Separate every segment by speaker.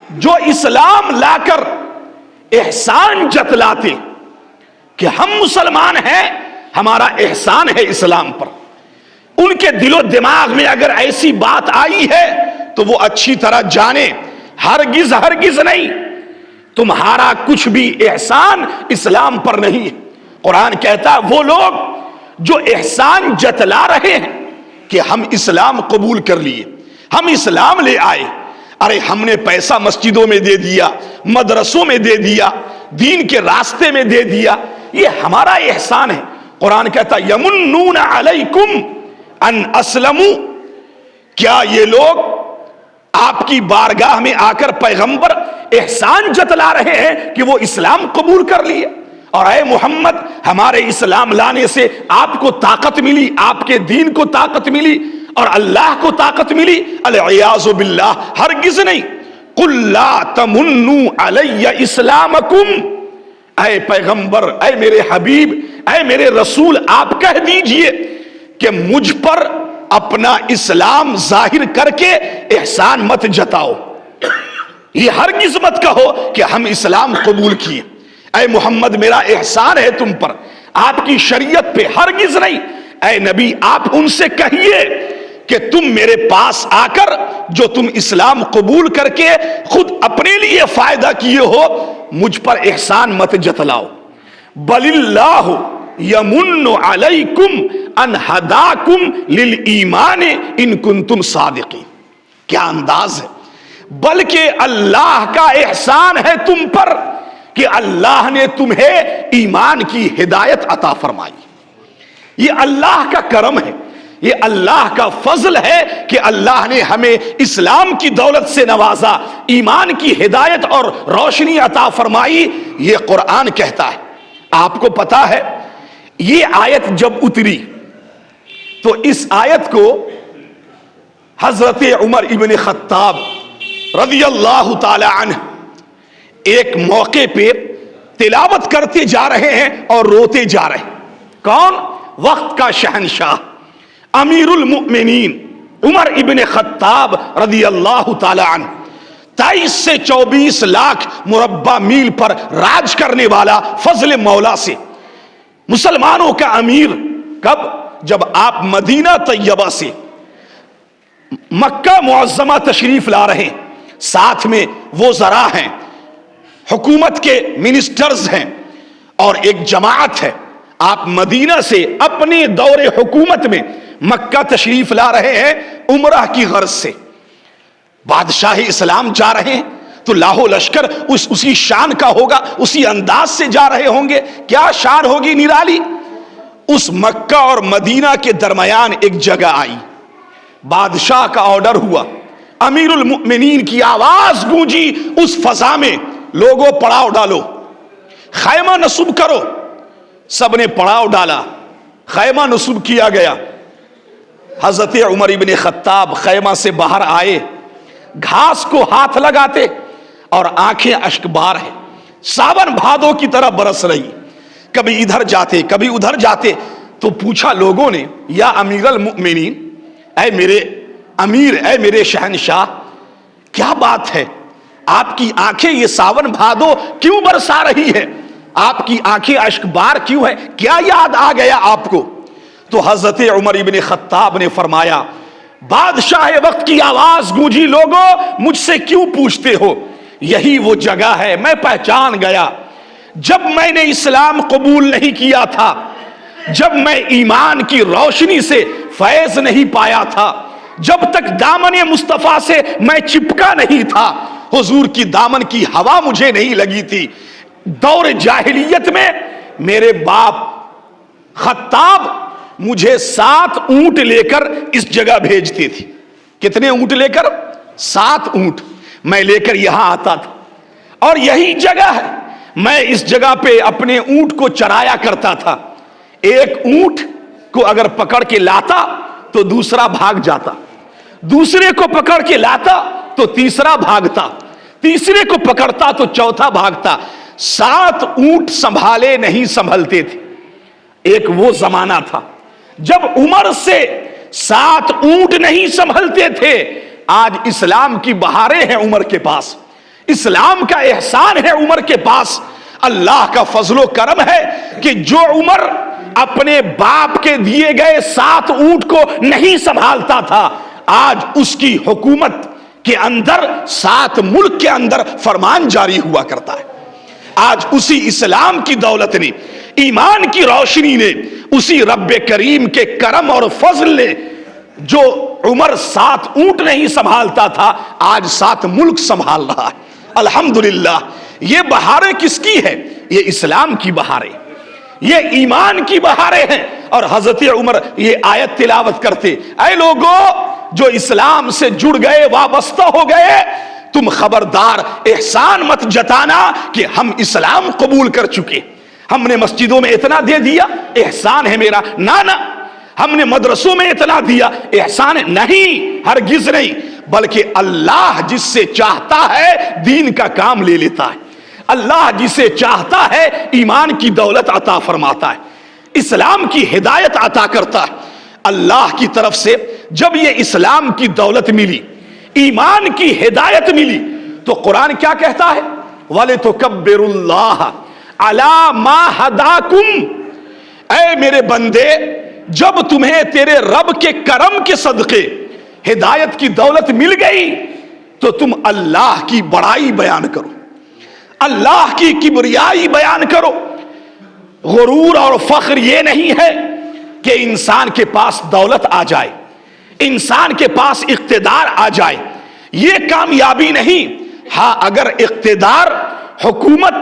Speaker 1: جو اسلام لا کر احسان جتلاتے کہ ہم مسلمان ہیں، ہمارا احسان ہے اسلام پر، ان کے دل و دماغ میں اگر ایسی بات آئی ہے تو وہ اچھی طرح جانے ہرگز ہرگز نہیں، تمہارا کچھ بھی احسان اسلام پر نہیں ہے۔ قرآن کہتا ہے وہ لوگ جو احسان جتلا رہے ہیں کہ ہم اسلام قبول کر لیے، ہم اسلام لے آئے، ارے ہم نے پیسہ مسجدوں میں دے دیا، مدرسوں میں دے دیا، دین کے راستے میں دے دیا، یہ ہمارا احسان ہے۔ قرآن کہتا ہے یمنون علیکم ان اسلموا، کیا یہ لوگ آپ کی بارگاہ میں آ کر پیغمبر احسان جتلا رہے ہیں کہ وہ اسلام قبول کر لیے، اور اے محمد ہمارے اسلام لانے سے آپ کو طاقت ملی، آپ کے دین کو طاقت ملی اور اللہ کو طاقت ملی؟ العیاذ باللہ، ہرگز نہیں۔ قل لا تمنوا علی اسلامکم، اے پیغمبر، اے میرے حبیب، اے میرے رسول، آپ کہہ دیجئے کہ مجھ پر اپنا اسلام ظاہر کر کے احسان مت جتاؤ، یہ ہرگز مت کہو کہ ہم اسلام قبول کیے، اے محمد میرا احسان ہے تم پر، آپ کی شریعت پہ، ہرگز نہیں۔ اے نبی آپ ان سے کہیے کہ تم میرے پاس آ کر جو تم اسلام قبول کر کے خود اپنے لیے فائدہ کیے ہو، مجھ پر احسان مت جتلاؤ۔ بل اللہ یمن علیکم ان ہداکم للایمان ان کنتم صادقین، کیا انداز ہے! بلکہ اللہ کا احسان ہے تم پر کہ اللہ نے تمہیں ایمان کی ہدایت عطا فرمائی، یہ اللہ کا کرم ہے، یہ اللہ کا فضل ہے کہ اللہ نے ہمیں اسلام کی دولت سے نوازا، ایمان کی ہدایت اور روشنی عطا فرمائی، یہ قرآن کہتا ہے۔ آپ کو پتا ہے یہ آیت جب اتری تو اس آیت کو حضرت عمر ابن خطاب رضی اللہ تعالی عنہ ایک موقع پہ تلاوت کرتے جا رہے ہیں اور روتے جا رہے ہیں۔ کون؟ وقت کا شہنشاہ امیر المؤمنین عمر ابن خطاب رضی اللہ تعالی عنہ، 23 سے 24 لاکھ مربع میل پر راج کرنے والا فضل مولا سے، مسلمانوں کا امیر۔ کب؟ جب آپ مدینہ طیبہ سے مکہ معظمہ تشریف لا رہے ہیں، ساتھ میں وزراء ہیں، حکومت کے منسٹرز ہیں اور ایک جماعت ہے، آپ مدینہ سے اپنے دور حکومت میں مکہ تشریف لا رہے ہیں عمرہ کی غرض سے، بادشاہ اسلام جا رہے ہیں تو لاہو لشکر اسی شان کا ہوگا، اسی انداز سے جا رہے ہوں گے، کیا شان ہوگی نرالی۔ اس مکہ اور مدینہ کے درمیان ایک جگہ آئی، بادشاہ کا آرڈر ہوا، امیر المؤمنین کی آواز گونجی اس فضا میں، لوگوں پڑاؤ ڈالو، خیمہ نصب کرو۔ سب نے پڑاؤ ڈالا، خیمہ نصب کیا گیا۔ حضرت عمر ابن خطاب خیمہ سے باہر آئے، گھاس کو ہاتھ لگاتے اور آنکھیں اشکبار ہیں، ساون بھادو کی طرح برس رہی، کبھی ادھر جاتے کبھی ادھر جاتے۔ تو پوچھا لوگوں نے، یا امیر المؤمنین، اے میرے امیر، اے میرے شہنشاہ، کیا بات ہے، آپ کی آنکھیں یہ ساون بھادو کیوں برسا رہی ہے، آپ کی آنکھیں اشکبار کیوں ہے، کیا یاد آ گیا آپ کو؟ تو حضرت عمر ابن خطاب نے فرمایا، بادشاہ وقت کی آواز گونجی، لوگوں مجھ سے کیوں پوچھتے ہو، یہی وہ جگہ ہے، میں پہچان گیا، جب میں نے اسلام قبول نہیں کیا تھا، جب میں ایمان کی روشنی سے فیض نہیں پایا تھا، جب تک دامن مصطفیٰ سے میں چپکا نہیں تھا، حضور کی دامن کی ہوا مجھے نہیں لگی تھی، دور جاہلیت میں میرے باپ خطاب مجھے 7 اونٹ لے کر اس جگہ بھیجتے تھے۔ کتنے اونٹ لے کر؟ 7 اونٹ میں لے کر یہاں آتا تھا، اور یہی جگہ ہے، میں اس جگہ پہ اپنے اونٹ کو چرایا کرتا تھا۔ ایک اونٹ کو اگر پکڑ کے لاتا تو دوسرا بھاگ جاتا، دوسرے کو پکڑ کے لاتا تو تیسرا بھاگتا، تیسرے کو پکڑتا تو چوتھا بھاگتا۔ 7 اونٹ سنبھالے نہیں سنبھلتے تھے۔ ایک وہ زمانہ تھا جب عمر سے 7 اونٹ نہیں سنبھلتے تھے۔ آج اسلام کی بہاریں ہیں عمر کے پاس، اسلام کا احسان ہے عمر کے پاس. اللہ کا فضل و کرم ہے کہ جو عمر اپنے باپ کے دیے گئے 7 اونٹ کو نہیں سنبھالتا تھا، آج اس کی حکومت کے اندر 7 ملک کے اندر فرمان جاری ہوا کرتا ہے. آج اسی اسلام کی دولت نے، ایمان کی روشنی نے، اسی رب کریم کے کرم اور فضل نے، جو عمر 7 اونٹ نہیں سنبھالتا تھا آج 7 ملک سنبھال رہا ہے. الحمدللہ. یہ بہاریں کس کی ہے؟ یہ اسلام کی بہاریں، یہ ایمان کی بہاریں ہیں. اور حضرت عمر یہ آیت تلاوت کرتے، اے لوگوں جو اسلام سے جڑ گئے، وابستہ ہو گئے، تم خبردار احسان مت جتانا کہ ہم اسلام قبول کر چکے، ہم نے مسجدوں میں اتنا دے دیا احسان ہے میرا. نہ ہم نے مدرسوں میں اتنا دیا احسان ہے. نہیں، ہرگز نہیں. بلکہ اللہ جس سے چاہتا ہے دین کا کام لے لیتا ہے. اللہ جسے چاہتا ہے ایمان کی دولت عطا فرماتا ہے، اسلام کی ہدایت عطا کرتا ہے. اللہ کی طرف سے جب یہ اسلام کی دولت ملی، ایمان کی ہدایت ملی، تو قرآن کیا کہتا ہے؟ وَلِتُكَبِّرُوا اللَّهَ عَلَى مَا هَدَاكُمْ. اے میرے بندے، جب تمہیں تیرے رب کے کرم کے صدقے ہدایت کی دولت مل گئی تو تم اللہ کی بڑائی بیان کرو، اللہ کی کبریائی بیان کرو. غرور اور فخر یہ نہیں ہے کہ انسان کے پاس دولت آ جائے، انسان کے پاس اقتدار آ جائے، یہ کامیابی نہیں. ہاں، اگر اقتدار، حکومت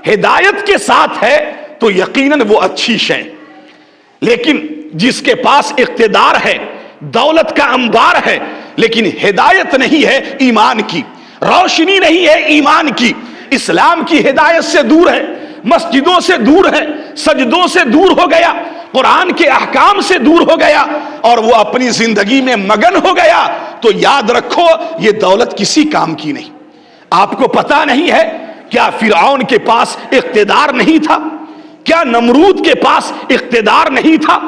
Speaker 1: ہدایت کے ساتھ ہے تو یقیناً وہ اچھی شے. لیکن جس کے پاس اقتدار ہے، دولت کا انبار ہے، لیکن ہدایت نہیں ہے ایمان کی، روشنی نہیں ہے ایمان کی، اسلام کی ہدایت سے دور ہے، مسجدوں سے دور ہے، سجدوں سے دور ہو گیا، قرآن کے احکام سے دور ہو گیا، اور وہ اپنی زندگی میں مگن ہو گیا، تو یاد رکھو یہ دولت کسی کام کی نہیں. آپ کو پتا نہیں ہے کیا فرعون کے پاس اقتدار نہیں تھا؟ کیا نمرود کے پاس اقتدار نہیں تھا؟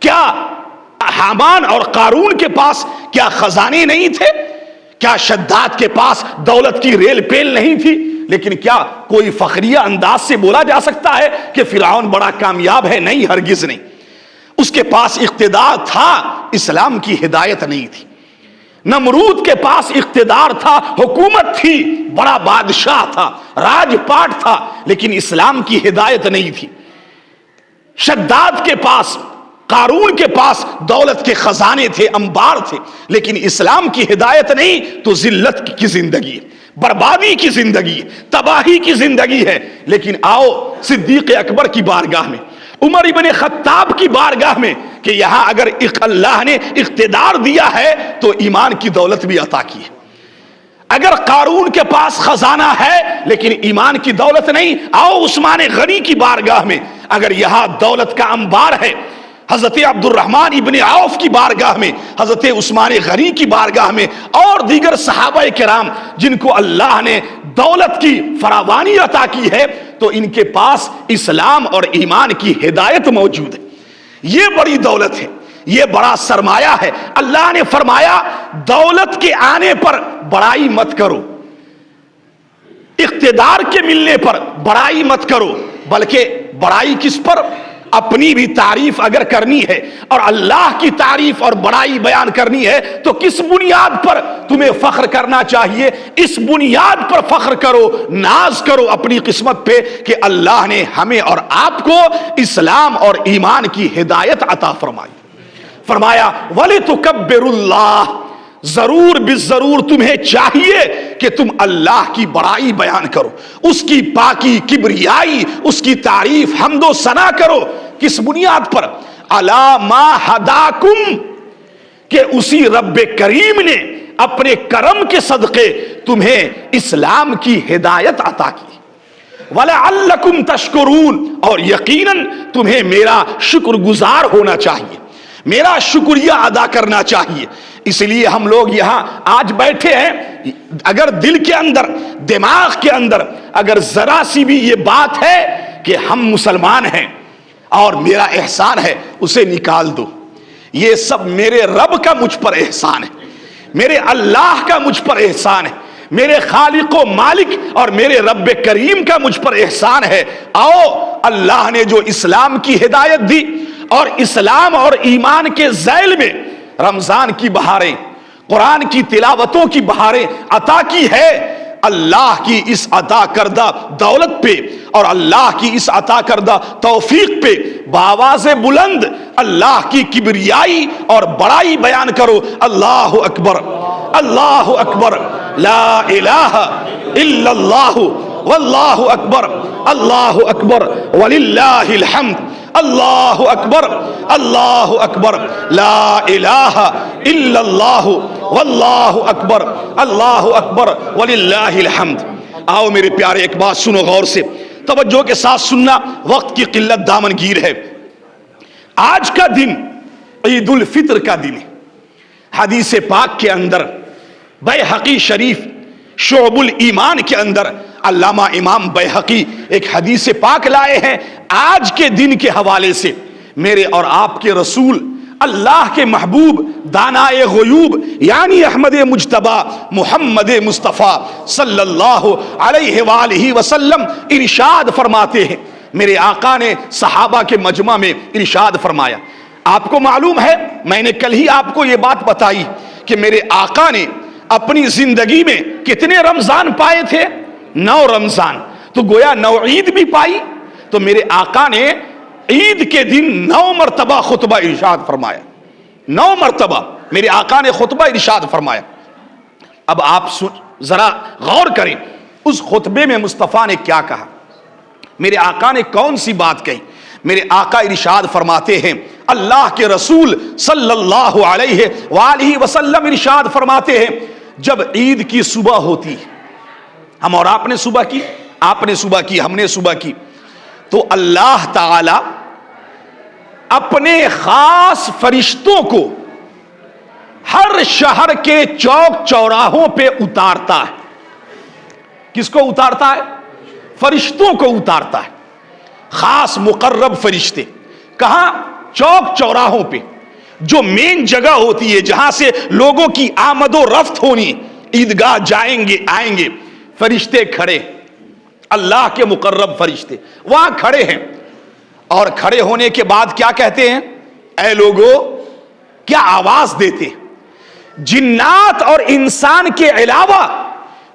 Speaker 1: کیا حامان اور قارون کے پاس کیا خزانے نہیں تھے؟ کیا شداد کے پاس دولت کی ریل پیل نہیں تھی؟ لیکن کیا کوئی فخریہ انداز سے بولا جا سکتا ہے کہ فرعون بڑا کامیاب ہے؟ نہیں، ہرگز نہیں. اس کے پاس اقتدار تھا، اسلام کی ہدایت نہیں تھی. نمرود کے پاس اقتدار تھا، حکومت تھی، بڑا بادشاہ تھا، راج پاٹ تھا، لیکن اسلام کی ہدایت نہیں تھی. شداد کے پاس، قارون کے پاس دولت کے خزانے تھے، انبار تھے، لیکن اسلام کی ہدایت نہیں، تو ذلت کی زندگی، بربادی کی زندگی، تباہی کی زندگی ہے. لیکن آؤ صدیق اکبر کی بارگاہ میں، عمر ابن خطاب کی بارگاہ میں، کہ یہاں اگر اللہ نے اقتدار دیا ہے تو ایمان کی دولت بھی عطا کی ہے. اگر قارون کے پاس خزانہ ہے لیکن ایمان کی دولت نہیں، آؤ عثمان غنی کی بارگاہ میں، اگر یہاں دولت کا انبار ہے، حضرت عبد الرحمن ابن عوف کی بارگاہ میں، حضرت عثمان غنی کی بارگاہ میں، اور دیگر صحابہ کرام جن کو اللہ نے دولت کی فراوانی عطا کی ہے، تو ان کے پاس اسلام اور ایمان کی ہدایت موجود ہے. یہ بڑی دولت ہے، یہ بڑا سرمایہ ہے. اللہ نے فرمایا دولت کے آنے پر بڑائی مت کرو، اقتدار کے ملنے پر بڑائی مت کرو، بلکہ بڑائی کس پر؟ اپنی بھی تعریف اگر کرنی ہے اور اللہ کی تعریف اور بڑائی بیان کرنی ہے تو کس بنیاد پر تمہیں فخر کرنا چاہیے؟ اس بنیاد پر فخر کرو، ناز کرو اپنی قسمت پہ کہ اللہ نے ہمیں اور آپ کو اسلام اور ایمان کی ہدایت عطا فرمائی. فرمایا وَلِتُكَبِّرُوا اللَّهَ، ضرور بالضرور تمہیں چاہیے کہ تم اللہ کی بڑائی بیان کرو، اس کی پاکی، کبریائی، اس کی تعریف، حمد و ثنا کرو. کس بنیاد پر؟ عَلَى مَا هَدَاكُمْ، کہ اسی رب کریم نے اپنے کرم کے صدقے تمہیں اسلام کی ہدایت عطا کی. وَلَعَلَّكُمْ تَشْكُرُونَ، اور یقیناً تمہیں میرا شکر گزار ہونا چاہیے، میرا شکریہ ادا کرنا چاہیے. اس لیے ہم لوگ یہاں آج بیٹھے ہیں، اگر دل کے اندر، دماغ کے اندر اگر ذرا سی بھی یہ بات ہے کہ ہم مسلمان ہیں اور میرا احسان ہے، اسے نکال دو. یہ سب میرے رب کا مجھ پر احسان ہے، میرے اللہ کا مجھ پر احسان ہے، میرے خالق و مالک اور میرے رب کریم کا مجھ پر احسان ہے. آؤ اللہ نے جو اسلام کی ہدایت دی اور اسلام اور ایمان کے ذیل میں رمضان کی بہاریں، قرآن کی تلاوتوں کی بہاریں عطا کی ہے، اللہ کی اس عطا کردہ دولت پہ اور اللہ کی اس عطا کردہ توفیق پہ بآواز بلند اللہ کی کبریائی اور بڑائی بیان کرو. اللہ اکبر، اللہ اکبر، لا الہ الا اللہ، واللہ اکبر، اللہ اکبر وللہ الحمد، اللہ اکبر، اللہ اکبر، لا الہ الا اللہ، واللہ اکبر، اللہ اکبر وللہ الحمد. آؤ میرے پیارے ایک بات سنو غور سے، توجہ کے ساتھ سننا، وقت کی قلت دامن گیر ہے. آج کا دن عید الفطر کا دن ہے. حدیث پاک کے اندر بیہقی شریف شعب الایمان کے اندر علامہ امام بیہقی ایک حدیث پاک لائے ہیں آج کے دن کے حوالے سے. میرے اور آپ کے رسول اللہ کے محبوب دانائے غیوب یعنی احمد مجتبی محمد مصطفیٰ صلی اللہ علیہ وآلہ وسلم ارشاد فرماتے ہیں. میرے آقا نے صحابہ کے مجمع میں ارشاد فرمایا. آپ کو معلوم ہے میں نے کل ہی آپ کو یہ بات بتائی کہ میرے آقا نے اپنی زندگی میں کتنے رمضان پائے تھے؟ 9 رمضان. تو گویا 9 عید بھی پائی. تو میرے آقا نے عید کے دن 9 مرتبہ خطبہ ارشاد فرمایا. 9 مرتبہ میرے آقا نے خطبہ ارشاد فرمایا. اب آپ ذرا غور کریں اس خطبے میں مصطفیٰ نے کیا کہا، میرے آقا نے کون سی بات کہی. میرے آقا ارشاد فرماتے ہیں، اللہ کے رسول صلی اللہ علیہ وآلہ وسلم ارشاد فرماتے ہیں، جب عید کی صبح ہوتی، ہم اور آپ نے صبح کی، آپ نے صبح کی، ہم نے صبح کی، تو اللہ تعالی اپنے خاص فرشتوں کو ہر شہر کے چوک چوراہوں پہ اتارتا ہے. کس کو اتارتا ہے؟ فرشتوں کو اتارتا ہے. خاص مقرب فرشتے. کہاں؟ چوک چوراہوں پہ، جو مین جگہ ہوتی ہے جہاں سے لوگوں کی آمد و رفت ہونی، عیدگاہ جائیں گے آئیں گے، فرشتے کھڑے، اللہ کے مقرب فرشتے وہاں کھڑے ہیں. اور کھڑے ہونے کے بعد کیا کہتے ہیں؟ اے لوگو، کیا آواز دیتے؟ جنات اور انسان کے علاوہ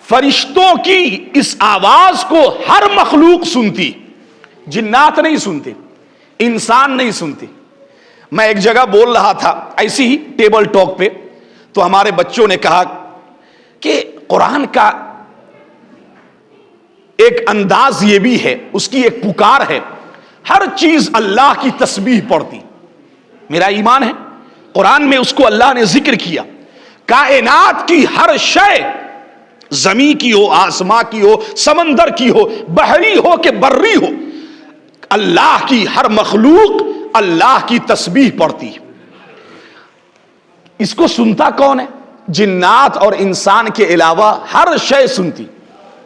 Speaker 1: فرشتوں کی اس آواز کو ہر مخلوق سنتی. جنات نہیں سنتے، انسان نہیں سنتے. میں ایک جگہ بول رہا تھا ایسی ہی ٹیبل ٹاک پہ، تو ہمارے بچوں نے کہا کہ قرآن کا ایک انداز یہ بھی ہے، اس کی ایک پکار ہے، ہر چیز اللہ کی تسبیح پڑھتی. میرا ایمان ہے قرآن میں اس کو اللہ نے ذکر کیا. کائنات کی ہر شے، زمین کی ہو، آسمان کی ہو، سمندر کی ہو، بحری ہو کہ بری ہو، اللہ کی ہر مخلوق اللہ کی تسبیح پڑھتی. اس کو سنتا کون ہے؟ جنات اور انسان کے علاوہ ہر شے سنتی.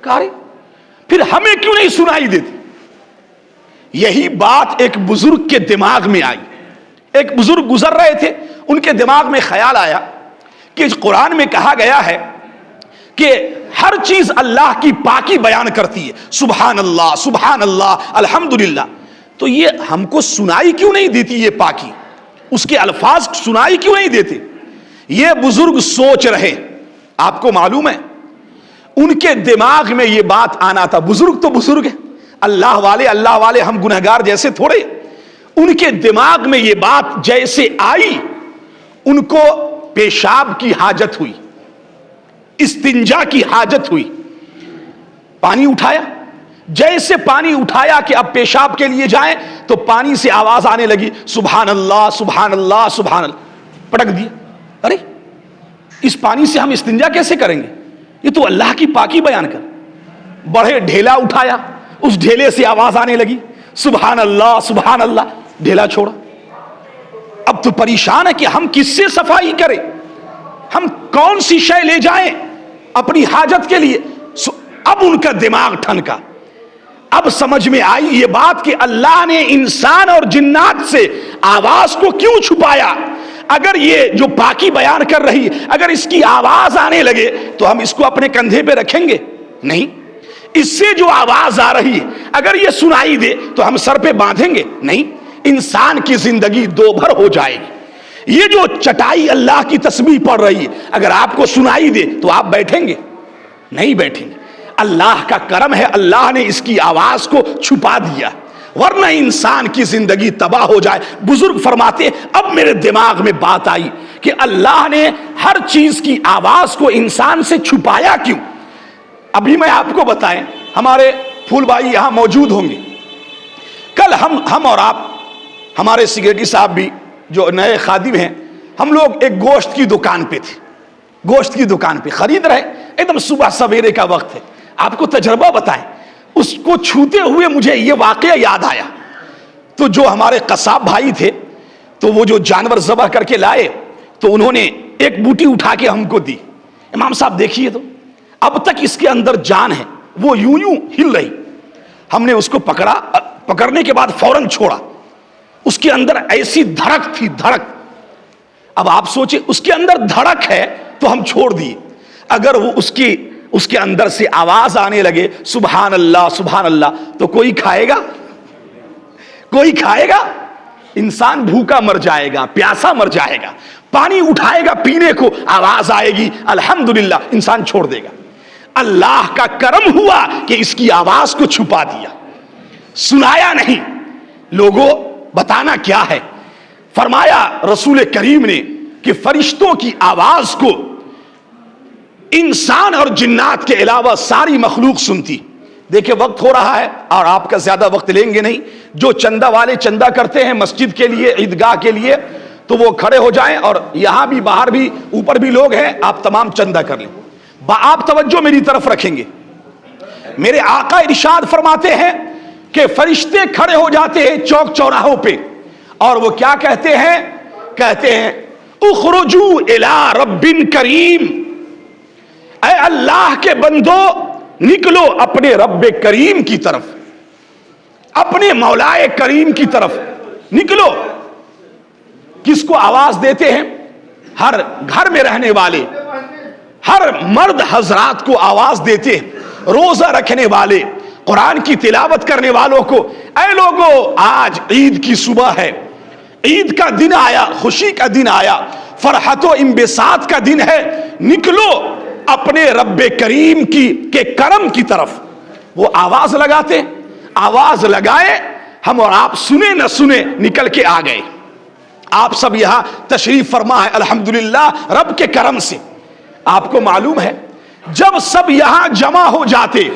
Speaker 1: کاری پھر ہمیں کیوں نہیں سنائی دیتی؟ یہی بات ایک بزرگ کے دماغ میں آئی. ایک بزرگ گزر رہے تھے، ان کے دماغ میں خیال آیا کہ قرآن میں کہا گیا ہے کہ ہر چیز اللہ کی پاکی بیان کرتی ہے، سبحان اللہ، سبحان اللہ، الحمدللہ. تو یہ ہم کو سنائی کیوں نہیں دیتی؟ یہ پاکی، اس کے الفاظ سنائی کیوں نہیں دیتے؟ یہ بزرگ سوچ رہے. آپ کو معلوم ہے ان کے دماغ میں یہ بات آنا تھا. بزرگ تو بزرگ ہے، اللہ والے، ہم گنہگار جیسے تھوڑے. ان کے دماغ میں یہ بات جیسے آئی، ان کو پیشاب کی حاجت ہوئی، استنجا کی حاجت ہوئی. پانی اٹھایا، جیسے پانی اٹھایا کہ اب پیشاب کے لیے جائیں، تو پانی سے آواز آنے لگی، سبحان اللہ، سبحان اللہ، سبحان اللہ. پٹک دیا، ارے اس پانی سے ہم استنجا کیسے کریں گے؟ یہ تو اللہ کی پاکی بیان کر. بڑھے ڈھیلا اٹھایا، اس ڈھیلے سے آواز آنے لگی، سبحان اللہ، سبحان اللہ. ڈھیلا چھوڑا. اب تو پریشان ہے کہ ہم کس سے صفائی کریں، ہم کون سی شے لے جائیں اپنی حاجت کے لیے. اب ان کا دماغ ٹھنکا. اب سمجھ میں آئی یہ بات کہ اللہ نے انسان اور جنات سے آواز کو کیوں چھپایا. اگر یہ جو پاکی بیان کر رہی ہے اگر اس کی آواز آنے لگے تو ہم اس کو اپنے کندھے پہ رکھیں گے؟ نہیں. اس سے جو آواز آ رہی ہے اگر یہ سنائی دے تو ہم سر پہ باندھیں گے؟ نہیں. انسان کی زندگی دو بھر ہو جائے گی. یہ جو چٹائی اللہ کی تسبیح پڑھ رہی ہے اگر آپ کو سنائی دے تو آپ بیٹھیں گے؟ نہیں بیٹھیں گے. اللہ کا کرم ہے اللہ نے اس کی آواز کو چھپا دیا، ورنہ انسان کی زندگی تباہ ہو جائے. بزرگ فرماتے اب میرے دماغ میں بات آئی کہ اللہ نے ہر چیز کی آواز کو انسان سے چھپایا کیوں؟ ابھی میں آپ کو بتائیں، ہمارے پھول بھائی یہاں موجود ہوں گے. کل ہم اور آپ، ہمارے سیکریٹری صاحب بھی جو نئے خادم ہیں، ہم لوگ ایک گوشت کی دکان پہ تھے. گوشت کی دکان پہ خرید رہے، ایک دم صبح سویرے کا وقت ہے. آپ کو تجربہ بتائیں، اس کو چھوتے ہوئے مجھے یہ واقعہ یاد آیا. تو جو ہمارے قصاب بھائی تھے تو وہ جو جانور ذبح کر کے لائے تو انہوں نے ایک بوٹی اٹھا کے ہم کو دی. امام صاحب دیکھیے تو اب تک اس کے اندر جان ہے، وہ یوں یوں ہل رہی. ہم نے اس کو پکڑا، پکڑنے کے بعد فوراً چھوڑا. اس کے اندر ایسی دھڑک تھی، دھڑک. اب آپ سوچیں اس کے اندر دھڑک ہے تو ہم چھوڑ دیے. اگر وہ اس کے اندر سے آواز آنے لگے سبحان اللہ سبحان اللہ تو کوئی کھائے گا؟ کوئی کھائے گا؟ انسان بھوکا مر جائے گا، پیاسا مر جائے گا. پانی اٹھائے گا پینے کو، آواز آئے گی الحمدللہ، انسان چھوڑ دے گا. اللہ کا کرم ہوا کہ اس کی آواز کو چھپا دیا، سنایا نہیں. لوگوں بتانا کیا ہے؟ فرمایا رسول کریم نے کہ فرشتوں کی آواز کو انسان اور جنات کے علاوہ ساری مخلوق سنتی. دیکھیں وقت ہو رہا ہے اور آپ کا زیادہ وقت لیں گے نہیں. جو چندہ والے چندہ کرتے ہیں مسجد کے لیے، عیدگاہ کے لیے، تو وہ کھڑے ہو جائیں، اور یہاں بھی باہر بھی اوپر بھی لوگ ہیں، آپ تمام چندہ کر لیں. آپ توجہ میری طرف رکھیں گے. میرے آقا ارشاد فرماتے ہیں کہ فرشتے کھڑے ہو جاتے ہیں چوک چوراہوں پہ اور وہ کیا کہتے ہیں؟ کہتے ہیں اخرجوا الی رب کریم، اے اللہ کے بندو نکلو اپنے رب کریم کی طرف، اپنے مولائے کریم کی طرف نکلو. کس کو آواز دیتے ہیں؟ ہر گھر میں رہنے والے، ہر مرد حضرات کو آواز دیتے ہیں. روزہ رکھنے والے، قرآن کی تلاوت کرنے والوں کو، اے لوگو آج عید کی صبح ہے، عید کا دن آیا، خوشی کا دن آیا، فرحت و انبساط کا دن ہے، نکلو اپنے رب کریم کے کرم کی طرف. وہ آواز لگاتے، آواز لگائے، ہم اور آپ سنے نہ سنے نکل کے آ گئے. آپ سب یہاں تشریف فرما ہے الحمدللہ رب کے کرم سے. آپ کو معلوم ہے جب سب یہاں جمع ہو جاتے،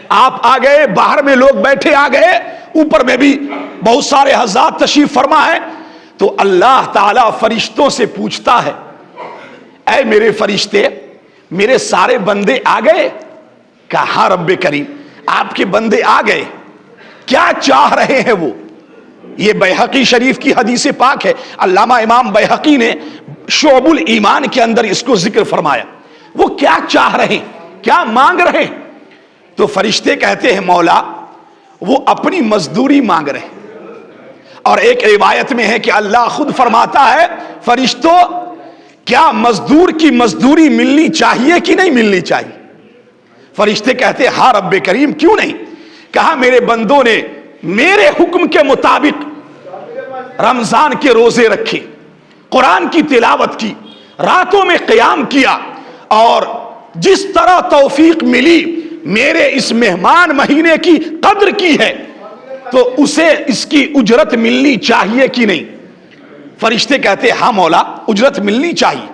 Speaker 1: آپ آ گئے، باہر میں لوگ بیٹھے آ گئے، اوپر میں بھی بہت سارے حضرات تشریف فرما ہے، تو اللہ تعالیٰ فرشتوں سے پوچھتا ہے اے میرے فرشتے، میرے سارے بندے آ گئے؟ کہا ہاں رب کریم آپ کے بندے آ گئے. کیا چاہ رہے ہیں وہ؟ یہ بیہقی شریف کی حدیث پاک ہے. علامہ امام بیہقی نے شعب الایمان کے اندر اس کو ذکر فرمایا. وہ کیا چاہ رہے ہیں، کیا مانگ رہے ہیں؟ تو فرشتے کہتے ہیں مولا وہ اپنی مزدوری مانگ رہے ہیں. اور ایک روایت میں ہے کہ اللہ خود فرماتا ہے فرشتوں کیا مزدور کی مزدوری ملنی چاہیے کہ نہیں ملنی چاہیے؟ فرشتے کہتے ہیں ہاں رب کریم کیوں نہیں. کہا میرے بندوں نے میرے حکم کے مطابق رمضان کے روزے رکھے، قرآن کی تلاوت کی، راتوں میں قیام کیا، اور جس طرح توفیق ملی میرے اس مہمان مہینے کی قدر کی ہے تو اسے اس کی اجرت ملنی چاہیے کہ نہیں؟ فرشتے کہتے ہاں مولا اجرت ملنی چاہیے.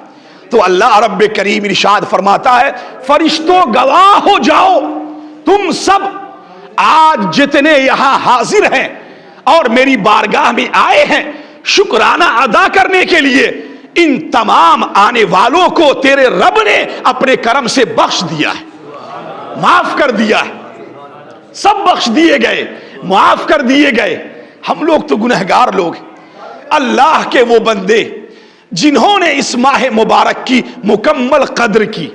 Speaker 1: تو اللہ رب کریم ارشاد فرماتا ہے فرشتوں گواہ ہو جاؤ، تم سب آج جتنے یہاں حاضر ہیں اور میری بارگاہ میں آئے ہیں شکرانہ ادا کرنے کے لیے، ان تمام آنے والوں کو تیرے رب نے اپنے کرم سے بخش دیا ہے، معاف کر دیا ہے. سب بخش دیے گئے، معاف کر دیے گئے. ہم لوگ تو گنہگار لوگ ہیں. اللہ کے وہ بندے جنہوں نے اس ماہ مبارک کی مکمل قدر کی،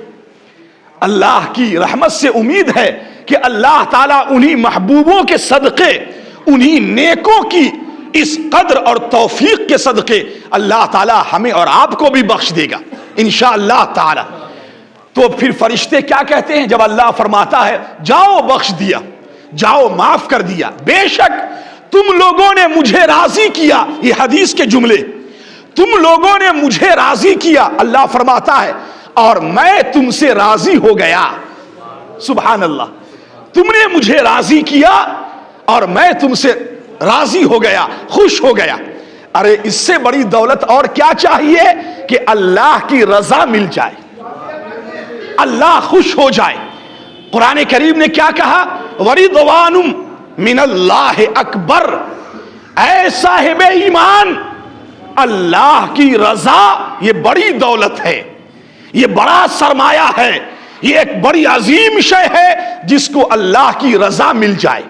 Speaker 1: اللہ کی رحمت سے امید ہے کہ اللہ تعالیٰ انہی محبوبوں کے صدقے، انہی نیکوں کی اس قدر اور توفیق کے صدقے اللہ تعالی ہمیں اور آپ کو بھی بخش دے گا انشاءاللہ تعالی۔ تو پھر فرشتے کیا کہتے ہیں جب اللہ فرماتا ہے جاؤ بخش دیا، جاؤ معاف کر دیا، بے شک تم لوگوں نے مجھے راضی کیا، یہ حدیث کے جملے، تم لوگوں نے مجھے راضی کیا، اللہ فرماتا ہے اور میں تم سے راضی ہو گیا۔ سبحان اللہ، تم نے مجھے راضی کیا اور میں تم سے راضی ہو گیا، خوش ہو گیا۔ ارے اس سے بڑی دولت اور کیا چاہیے کہ اللہ کی رضا مل جائے، اللہ خوش ہو جائے۔ قرآن کریم نے کیا کہا؟ وَرِضْوَانٌ مِّنَ اللَّهِ اکبر، اے صاحب ایمان، اللہ کی رضا یہ بڑی دولت ہے، یہ بڑا سرمایہ ہے، یہ ایک بڑی عظیم شے ہے جس کو اللہ کی رضا مل جائے،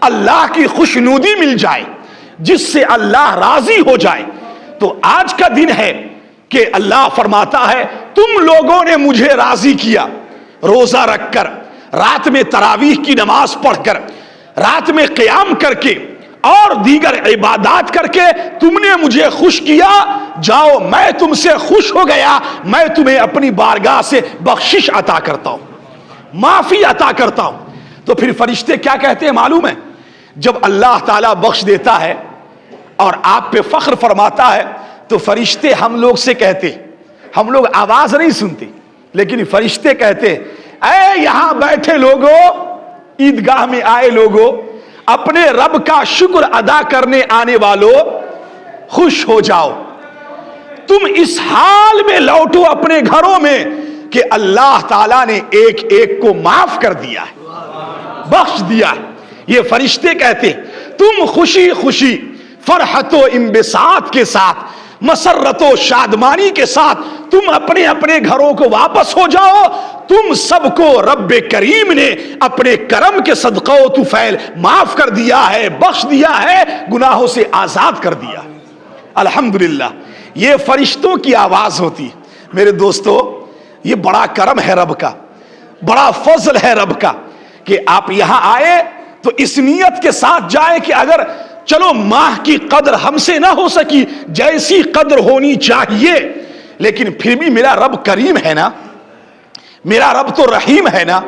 Speaker 1: اللہ کی خوشنودی مل جائے، جس سے اللہ راضی ہو جائے۔ تو آج کا دن ہے کہ اللہ فرماتا ہے تم لوگوں نے مجھے راضی کیا، روزہ رکھ کر، رات میں تراویح کی نماز پڑھ کر، رات میں قیام کر کے اور دیگر عبادات کر کے تم نے مجھے خوش کیا، جاؤ میں تم سے خوش ہو گیا، میں تمہیں اپنی بارگاہ سے بخشش عطا کرتا ہوں، معافی عطا کرتا ہوں۔ تو پھر فرشتے کیا کہتے ہیں معلوم ہے؟ جب اللہ تعالیٰ بخش دیتا ہے اور آپ پہ فخر فرماتا ہے تو فرشتے ہم لوگ سے کہتے، ہم لوگ آواز نہیں سنتے لیکن فرشتے کہتے اے یہاں بیٹھے لوگو، عیدگاہ میں آئے لوگو، اپنے رب کا شکر ادا کرنے آنے والوں، خوش ہو جاؤ، تم اس حال میں لوٹو اپنے گھروں میں کہ اللہ تعالیٰ نے ایک ایک کو معاف کر دیا ہے، بخش دیا ہے۔ یہ فرشتے کہتے تم خوشی خوشی، فرحت و انبساط کے ساتھ، مسرت و شادمانی کے ساتھ تم اپنے اپنے گھروں کو واپس ہو جاؤ، تم سب کو رب کریم نے اپنے کرم کے صدقہ و طفیل معاف کر دیا ہے، بخش دیا ہے، گناہوں سے آزاد کر دیا۔ الحمدللہ، یہ فرشتوں کی آواز ہوتی ہے۔ میرے دوستو، یہ بڑا کرم ہے رب کا، بڑا فضل ہے رب کا کہ آپ یہاں آئے تو اس نیت کے ساتھ جائے کہ اگر چلو ماہ کی قدر ہم سے نہ ہو سکی، جیسی قدر ہونی چاہیے، لیکن پھر بھی میرا رب کریم ہے نا، میرا رب تو رحیم ہے نا،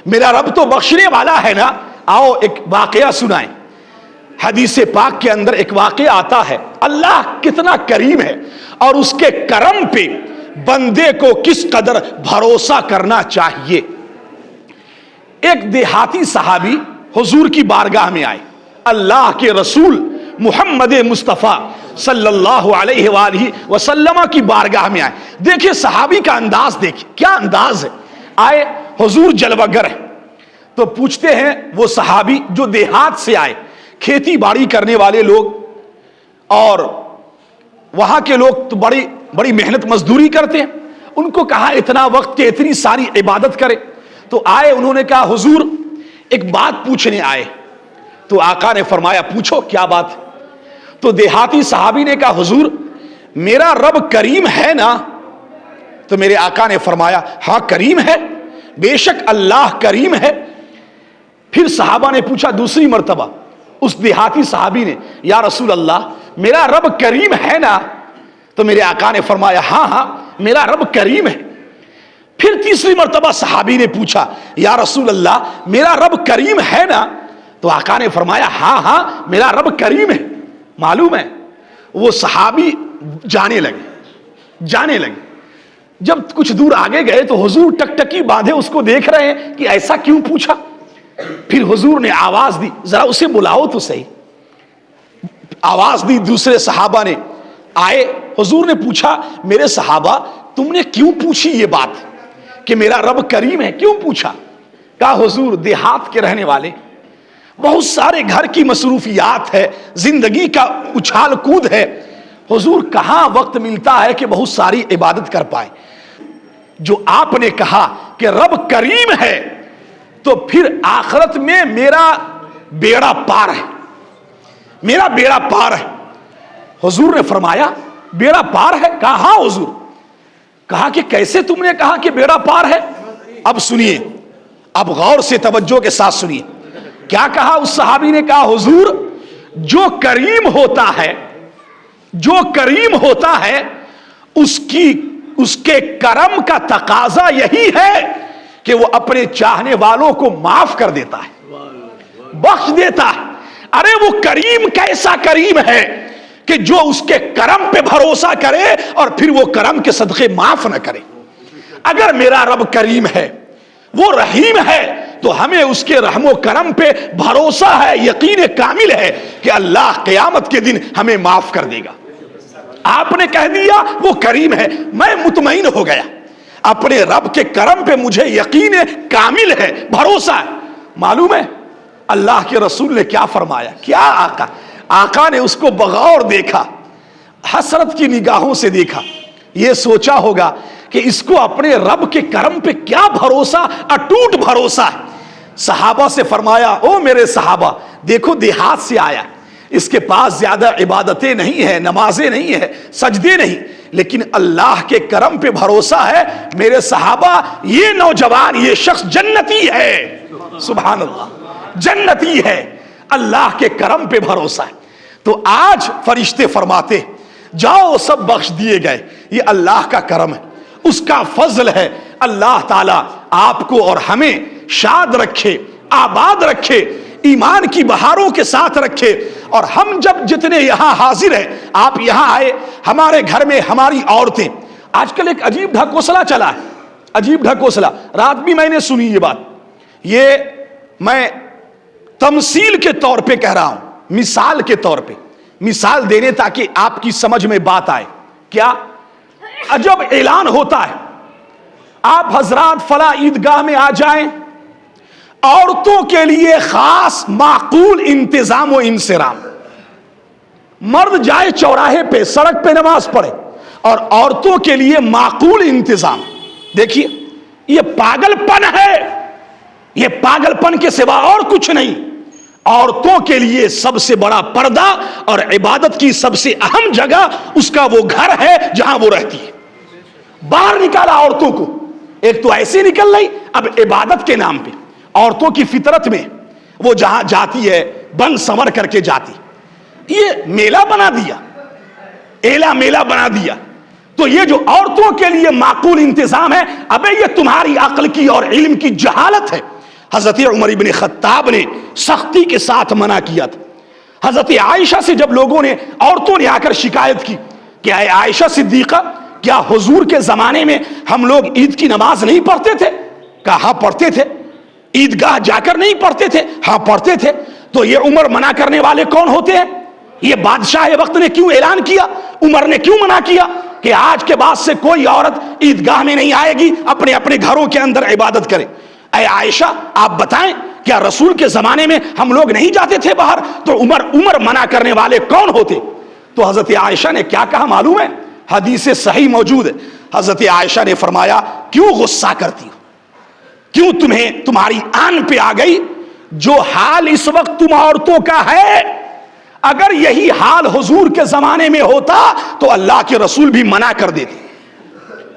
Speaker 1: میرا رب تو بخشنے والا ہے نا۔ آؤ ایک واقعہ سنائیں۔ حدیث پاک کے اندر ایک واقعہ آتا ہے، اللہ کتنا کریم ہے اور اس کے کرم پہ بندے کو کس قدر بھروسہ کرنا چاہیے۔ ایک دیہاتی صحابی حضور کی بارگاہ میں آئے، اللہ کے رسول محمد مصطفیٰ صلی اللہ علیہ وآلہ وسلم کی بارگاہ میں آئے۔ دیکھیں صحابی کا انداز، دیکھیں کیا انداز ہے۔ آئے، حضور جلوہ گر ہے، تو پوچھتے ہیں وہ صحابی جو دیہات سے آئے، کھیتی باڑی کرنے والے لوگ، اور وہاں کے لوگ تو بڑی محنت مزدوری کرتے ہیں، ان کو کہا اتنا وقت کہ اتنی ساری عبادت کرے، تو آئے، انہوں نے کہا حضور ایک بات پوچھنے آئے۔ تو آقا نے فرمایا پوچھو کیا بات؟ تو دیہاتی صحابی نے کہا حضور میرا رب کریم ہے نا؟ تو میرے آقا نے فرمایا ہاں کریم ہے، بے شک اللہ کریم ہے۔ پھر صحابہ نے پوچھا دوسری مرتبہ، اس دیہاتی صحابی نے، یا رسول اللہ میرا رب کریم ہے نا؟ تو میرے آقا نے فرمایا ہاں ہاں میرا رب کریم ہے۔ پھر تیسری مرتبہ صحابی نے پوچھا یا رسول اللہ میرا رب کریم ہے نا؟ تو آقا نے فرمایا ہاں ہاں میرا رب کریم ہے۔ معلوم ہے وہ صحابی جانے لگے۔ جب کچھ دور آگے گئے تو حضور ٹکٹکی باندھے اس کو دیکھ رہے ہیں کہ ایسا کیوں پوچھا۔ پھر حضور نے آواز دی ذرا اسے بلاؤ تو صحیح۔ آواز دی، دوسرے صحابہ نے آئے، حضور نے پوچھا میرے صحابہ تم نے کیوں پوچھی یہ بات کہ میرا رب کریم ہے، کیوں پوچھا؟ کہا حضور دیہات کے رہنے والے، بہت سارے گھر کی مصروفیات ہے، زندگی کا اچھال کود ہے، حضور کہاں وقت ملتا ہے کہ بہت ساری عبادت کر پائے۔ جو آپ نے کہا کہ رب کریم ہے تو پھر آخرت میں میرا بیڑا پار ہے، میرا بیڑا پار ہے۔ حضور نے فرمایا بیڑا پار ہے؟ کہا ہاں حضور۔ کہا کہ کیسے تم نے کہا کہ بیڑا پار ہے؟ اب سنیے، اب غور سے توجہ کے ساتھ سنیے کیا کہا اس صحابی نے۔ کہا حضور جو کریم ہوتا ہے اس کے کرم کا تقاضا یہی ہے کہ وہ اپنے چاہنے والوں کو معاف کر دیتا ہے، بخش دیتا ہے۔ ارے وہ کریم کیسا کریم ہے کہ جو اس کے کرم پہ بھروسہ کرے اور پھر وہ کرم کے صدقے معاف نہ کرے۔ اگر میرا رب کریم ہے، وہ رحیم ہے، تو ہمیں اس کے رحم و کرم پہ بھروسہ ہے، یقین کامل ہے کہ اللہ قیامت کے دن ہمیں معاف کر دے گا۔ آپ نے کہہ دیا وہ کریم ہے، میں مطمئن ہو گیا، اپنے رب کے کرم پہ مجھے یقین کامل ہے، بھروسہ ہے۔ معلوم ہے اللہ کے رسول نے کیا فرمایا؟ کیا آقا نے اس کو بغور دیکھا، حسرت کی نگاہوں سے دیکھا، یہ سوچا ہوگا کہ اس کو اپنے رب کے کرم پہ کیا بھروسہ، اٹوٹ بھروسہ ہے۔ صحابہ سے فرمایا، او میرے صحابہ، دیکھو دیہات سے آیا، اس کے پاس زیادہ عبادتیں نہیں ہیں، نمازیں نہیں ہیں، سجدے نہیں، لیکن اللہ کے کرم پہ بھروسہ ہے۔ میرے صحابہ، یہ نوجوان، یہ شخص جنتی ہے، سبحان اللہ، جنتی ہے، اللہ کے کرم پہ بھروسہ ہے۔ تو آج فرشتے فرماتے جاؤ سب بخش دیے گئے، یہ اللہ کا کرم ہے، اس کا فضل ہے۔ اللہ تعالیٰ آپ کو اور ہمیں شاد رکھے، آباد رکھے، ایمان کی بہاروں کے ساتھ رکھے۔ اور ہم جب جتنے یہاں حاضر ہیں، آپ یہاں آئے، ہمارے گھر میں ہماری عورتیں، آج کل ایک عجیب ڈھکوسلا چلا ہے، عجیب ڈھکوسلا، رات بھی میں نے سنی یہ بات، یہ میں تمثیل کے طور پہ کہہ رہا ہوں، مثال کے طور پہ، مثال دینے تاکہ آپ کی سمجھ میں بات آئے۔ کیا عجب اعلان ہوتا ہے، آپ حضرات فلاں عیدگاہ میں آ جائیں، عورتوں کے لیے خاص معقول انتظام و انصرام، مرد جائے چوراہے پہ، سڑک پہ نماز پڑھے، اور عورتوں کے لیے معقول انتظام۔ دیکھیے یہ پاگل پن ہے، یہ پاگل پن کے سوا اور کچھ نہیں۔ عورتوں کے لیے سب سے بڑا پردہ اور عبادت کی سب سے اہم جگہ اس کا وہ گھر ہے جہاں وہ رہتی ہے۔ باہر نکالا عورتوں کو، ایک تو ایسے نکل رہی، اب عبادت کے نام پہ عورتوں کی فطرت میں وہ جہاں جاتی ہے بن سنور کر کے جاتی، یہ میلہ بنا دیا، ایلا میلہ بنا دیا۔ تو یہ جو عورتوں کے لیے معقول انتظام ہے، ابے یہ تمہاری عقل کی اور علم کی جہالت ہے۔ حضرت عمر ابن خطاب نے سختی کے ساتھ منع کیا تھا۔ حضرت عائشہ سے جب لوگوں نے، عورتوں نے آ کر شکایت کی کہ اے عائشہ صدیقہ، کیا حضور کے زمانے میں ہم لوگ عید کی نماز نہیں پڑھتے تھے؟ کہا ہاں پڑھتے تھے۔ عیدگاہ جا کر نہیں پڑھتے تھے؟ ہاں پڑھتے تھے۔ تو یہ عمر منع کرنے والے کون ہوتے ہیں؟ یہ بادشاہ وقت نے کیوں اعلان کیا؟ عمر نے کیوں منع کیا کہ آج کے بعد سے کوئی عورت عیدگاہ میں نہیں آئے گی، اپنے اپنے گھروں کے اندر عبادت کرے؟ اے عائشہ آپ بتائیں، کیا رسول کے زمانے میں ہم لوگ نہیں جاتے تھے باہر؟ تو عمر منع کرنے والے کون ہوتے؟ تو حضرت عائشہ نے کیا کہا معلوم ہے؟ حدیث صحیح موجود ہے۔ حضرت عائشہ نے فرمایا، کیوں غصہ کرتی ہو؟ کیوں تمہاری آن پہ آ گئی؟ جو حال اس وقت تم عورتوں کا ہے، اگر یہی حال حضور کے زمانے میں ہوتا تو اللہ کے رسول بھی منع کر دیتے۔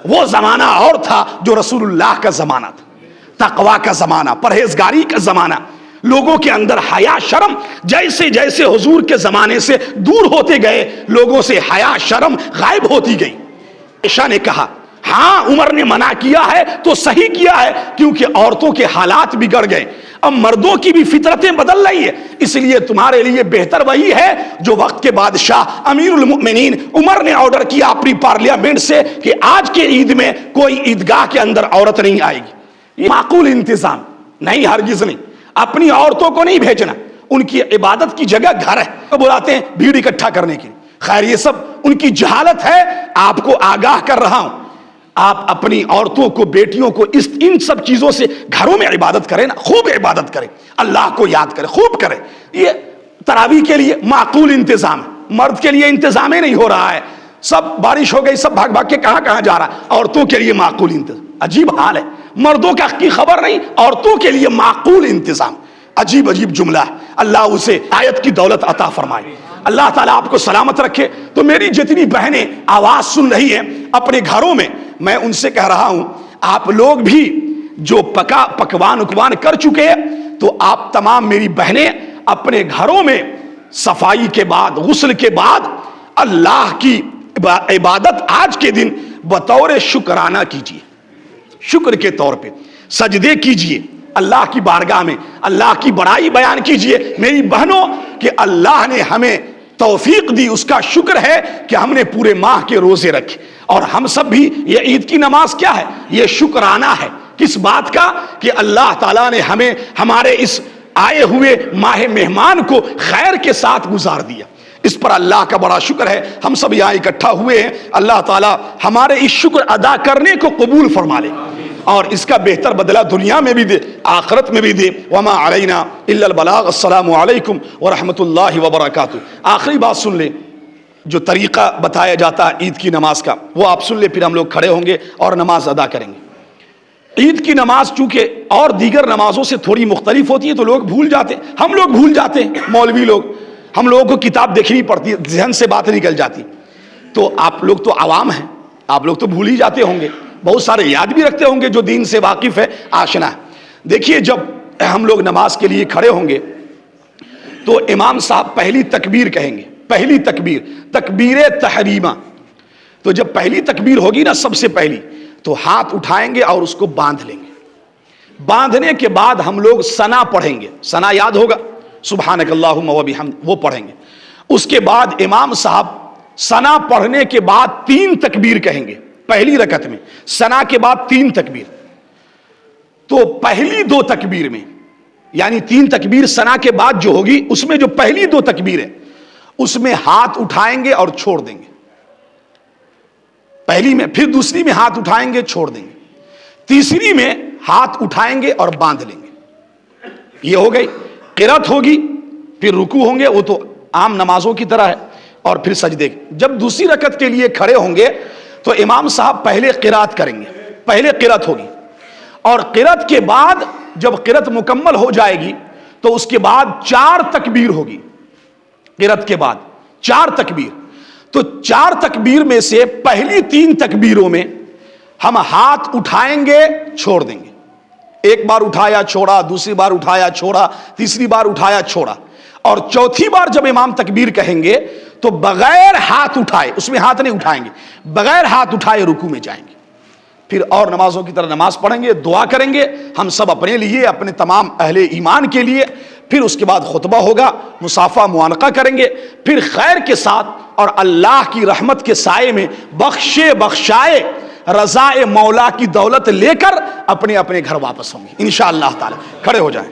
Speaker 1: وہ زمانہ اور تھا جو رسول اللہ کا زمانہ تھا، تقوی کا زمانہ، پرہیزگاری کا زمانہ، لوگوں کے اندر حیا شرم جیسے جیسے حضور کے زمانے سے دور ہوتے گئے، لوگوں سے حیا شرم غائب ہوتی گئی۔ عائشہ نے کہا ہاں عمر نے منع کیا ہے تو صحیح کیا ہے، کیونکہ عورتوں کے حالات بگڑ گئے، اب مردوں کی بھی فطرتیں بدل رہی ہے، اس لیے تمہارے لیے بہتر وہی ہے جو وقت کے بادشاہ امیر المؤمنین عمر نے آرڈر کیا اپنی پارلیمنٹ سے کہ آج کے عید میں کوئی عیدگاہ کے اندر عورت نہیں آئے گی۔ یہ معقول انتظام نہیں، ہرگز نہیں۔ اپنی عورتوں کو نہیں بھیجنا، ان کی عبادت کی جگہ گھر ہے، بلاتے ہیں بھیڑ اکٹھا کرنے کے لیے۔ خیر یہ سب ان کی جہالت ہے، آپ کو آگاہ کر رہا ہوں۔ آپ اپنی عورتوں کو، بیٹیوں کو ان سب چیزوں سے گھروں میں عبادت کریں نا، خوب عبادت کریں، اللہ کو یاد کریں، خوب کریں۔ یہ تراویح کے لیے معقول انتظام ہے، مرد کے لیے انتظام ہی نہیں ہو رہا ہے، سب بارش ہو گئی، سب بھاگ بھاگ کے کہاں کہاں جا رہا ہے، عورتوں کے لیے معقول انتظام۔ عجیب حال ہے، مردوں کا کی خبر نہیں، عورتوں کے لیے معقول انتظام۔ عجیب عجیب جملہ ہے، اللہ اسے آیت کی دولت عطا فرمائے، اللہ تعالیٰ آپ کو سلامت رکھے۔ تو میری جتنی بہنیں آواز سن رہی ہیں اپنے گھروں میں، میں ان سے کہہ رہا ہوں آپ لوگ بھی جو پکوان کر چکے ہیں، تو آپ تمام میری بہنیں اپنے گھروں میں صفائی کے بعد، غسل کے بعد اللہ کی عبادت آج کے دن بطور شکرانہ کیجیے، شکر کے طور پہ سجدے کیجیے اللہ کی بارگاہ میں، اللہ کی بڑائی بیان کیجیے میری بہنوں کہ اللہ نے ہمیں توفیق دی، اس کا شکر ہے کہ ہم نے پورے ماہ کے روزے رکھے، اور ہم سب بھی یہ عید کی نماز کیا ہے؟ یہ شکرانہ ہے، کس بات کا؟ کہ اللہ تعالیٰ نے ہمیں ہمارے اس آئے ہوئے ماہ مہمان کو خیر کے ساتھ گزار دیا، اس پر اللہ کا بڑا شکر ہے۔ ہم سب یہاں اکٹھا ہوئے ہیں، اللہ تعالیٰ ہمارے اس شکر ادا کرنے کو قبول فرما لے اور اس کا بہتر بدلہ دنیا میں بھی دے، آخرت میں بھی دے۔ وما علینا الا البلاغ۔ السلام علیکم ورحمۃ اللہ وبرکاتہ۔ آخری بات سن لیں، جو طریقہ بتایا جاتا ہے عید کی نماز کا وہ آپ سن لیں، پھر ہم لوگ کھڑے ہوں گے اور نماز ادا کریں گے۔ عید کی نماز چونکہ اور دیگر نمازوں سے تھوڑی مختلف ہوتی ہے تو لوگ بھول جاتے ہیں، ہم لوگ بھول جاتے ہیں، مولوی لوگ، ہم لوگوں کو کتاب دیکھنی پڑتی ہے، ذہن سے بات نکل جاتی، تو آپ لوگ تو عوام ہیں، آپ لوگ تو بھول ہی جاتے ہوں گے، بہت سارے یاد بھی رکھتے ہوں گے جو دین سے واقف ہے، آشنا ہے۔ دیکھیے جب ہم لوگ نماز کے لیے کھڑے ہوں گے تو امام صاحب پہلی تکبیر کہیں گے، پہلی تکبیر، تکبیر تحریمہ۔ تو جب پہلی تکبیر ہوگی نا سب سے پہلی، تو ہاتھ اٹھائیں گے اور اس کو باندھ لیں گے۔ باندھنے کے بعد ہم لوگ ثنا پڑھیں گے، ثنا یاد ہوگا، سبحانک اللہم وبحمدک، وہ پڑھیں گے۔ اس کے بعد امام صاحب ثنا پڑھنے کے بعد 3 تکبیر کہیں گے پہلی رکعت میں، ثنا کے بعد 3 تکبیر۔ تو پہلی 2 تکبیر میں، یعنی 3 تکبیر ثنا کے بعد جو ہوگی، اس میں جو پہلی 2 تکبیر ہے اس میں ہاتھ اٹھائیں گے اور چھوڑ دیں گے، پہلی میں، پھر دوسری میں ہاتھ اٹھائیں گے چھوڑ دیں گے، تیسری میں ہاتھ اٹھائیں گے اور باندھ لیں گے۔ یہ ہو گئی قرات ہوگی، پھر رکوع ہوں گے، وہ تو عام نمازوں کی طرح ہے، اور پھر سجدے۔ جب دوسری رکعت کے لیے کھڑے ہوں گے تو امام صاحب پہلے قرات کریں گے، پہلے قرات ہوگی، اور قرات کے بعد جب قرات مکمل ہو جائے گی تو اس کے بعد 4 تکبیر ہوگی، قرات کے بعد 4 تکبیر۔ تو 4 تکبیر میں سے پہلی 3 تکبیروں میں ہم ہاتھ اٹھائیں گے چھوڑ دیں گے، ایک بار اٹھایا چھوڑا، دوسری بار اٹھایا چھوڑا، تیسری بار اٹھایا چھوڑا، اور چوتھی بار جب امام تکبیر کہیں گے تو بغیر ہاتھ اٹھائے، اس میں ہاتھ نہیں اٹھائیں گے، بغیر ہاتھ اٹھائے رکوع میں جائیں گے، پھر اور نمازوں کی طرح نماز پڑھیں گے، دعا کریں گے ہم سب اپنے لیے، اپنے تمام اہل ایمان کے لیے، پھر اس کے بعد خطبہ ہوگا، مصافحہ معانقہ کریں گے، پھر خیر کے ساتھ اور اللہ کی رحمت کے سائے میں بخشائے رضا مولا کی دولت لے کر اپنے اپنے گھر واپس ہوں گے انشاءاللہ تعالی۔ کھڑے ہو جائیں۔